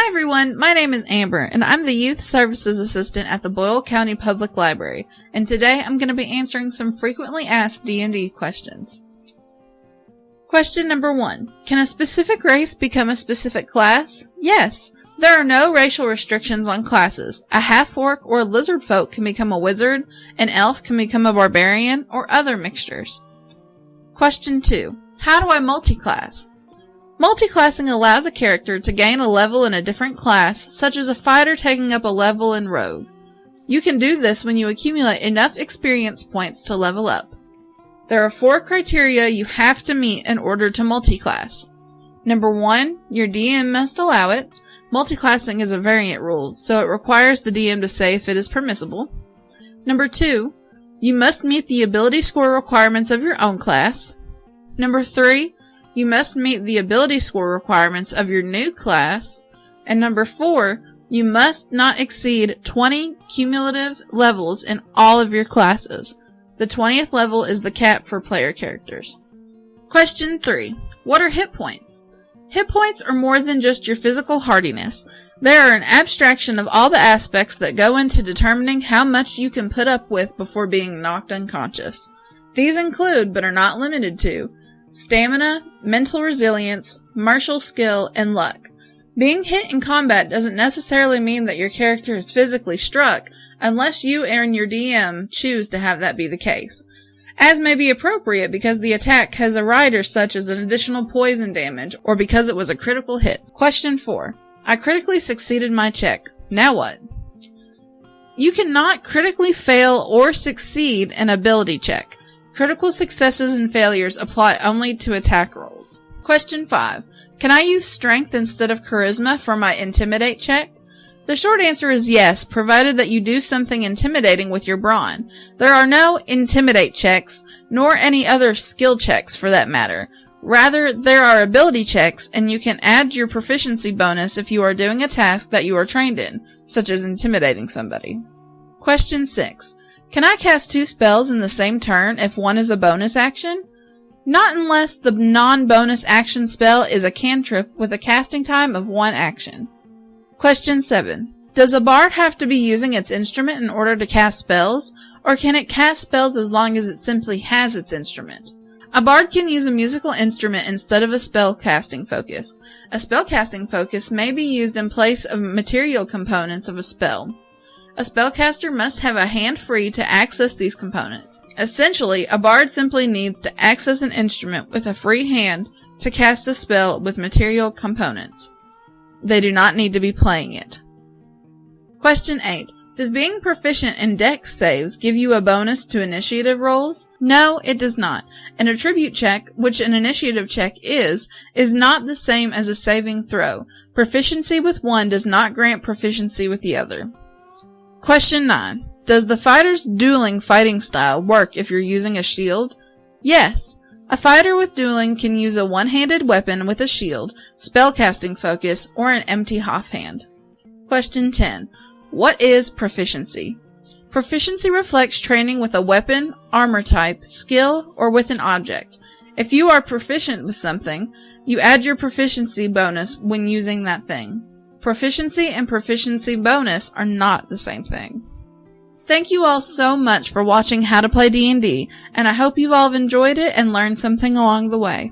Hi everyone, my name is Amber, and I'm the Youth Services Assistant at the Boyle County Public Library, and today I'm going to be answering some frequently asked D&D questions. Question number 1. Can a specific race become a specific class? Yes. There are no racial restrictions on classes. A half-orc or lizard folk can become a wizard, an elf can become a barbarian, or other mixtures. Question 2. How do I multiclass? Multiclassing allows a character to gain a level in a different class, such as a fighter taking up a level in rogue. You can do this when you accumulate enough experience points to level up. There are 4 criteria you have to meet in order to multiclass. Number 1, your DM must allow it. Multiclassing is a variant rule, so it requires the DM to say if it is permissible. Number 2, you must meet the ability score requirements of your own class. Number 3, you must meet the ability score requirements of your new class. And number 4, you must not exceed 20 cumulative levels in all of your classes. The 20th level is the cap for player characters. Question 3. What are hit points? Hit points are more than just your physical hardiness. They are an abstraction of all the aspects that go into determining how much you can put up with before being knocked unconscious. These include, but are not limited to, stamina, mental resilience, martial skill, and luck. Being hit in combat doesn't necessarily mean that your character is physically struck, unless you and your DM choose to have that be the case, as may be appropriate because the attack has a rider such as an additional poison damage, or because it was a critical hit. Question 4. I critically succeeded my check. Now what? You cannot critically fail or succeed an ability check. Critical successes and failures apply only to attack rolls. Question 5. Can I use strength instead of charisma for my intimidate check? The short answer is yes, provided that you do something intimidating with your brawn. There are no intimidate checks, nor any other skill checks for that matter. Rather, there are ability checks, and you can add your proficiency bonus if you are doing a task that you are trained in, such as intimidating somebody. Question 6. Can I cast 2 spells in the same turn if one is a bonus action? Not unless the non-bonus action spell is a cantrip with a casting time of 1 action. Question 7. Does a bard have to be using its instrument in order to cast spells, or can it cast spells as long as it simply has its instrument? A bard can use a musical instrument instead of a spell-casting focus. A spellcasting focus may be used in place of material components of a spell. A spellcaster must have a hand free to access these components. Essentially, a bard simply needs to access an instrument with a free hand to cast a spell with material components. They do not need to be playing it. Question 8. Does being proficient in dex saves give you a bonus to initiative rolls? No, it does not. An attribute check, which an initiative check is not the same as a saving throw. Proficiency with one does not grant proficiency with the other. Question 9. Does the fighter's dueling fighting style work if you're using a shield? Yes. A fighter with dueling can use a one-handed weapon with a shield, spellcasting focus, or an empty offhand. Question 10. What is proficiency? Proficiency reflects training with a weapon, armor type, skill, or with an object. If you are proficient with something, you add your proficiency bonus when using that thing. Proficiency and proficiency bonus are not the same thing. Thank you all so much for watching How to Play D&D, and I hope you all have enjoyed it and learned something along the way.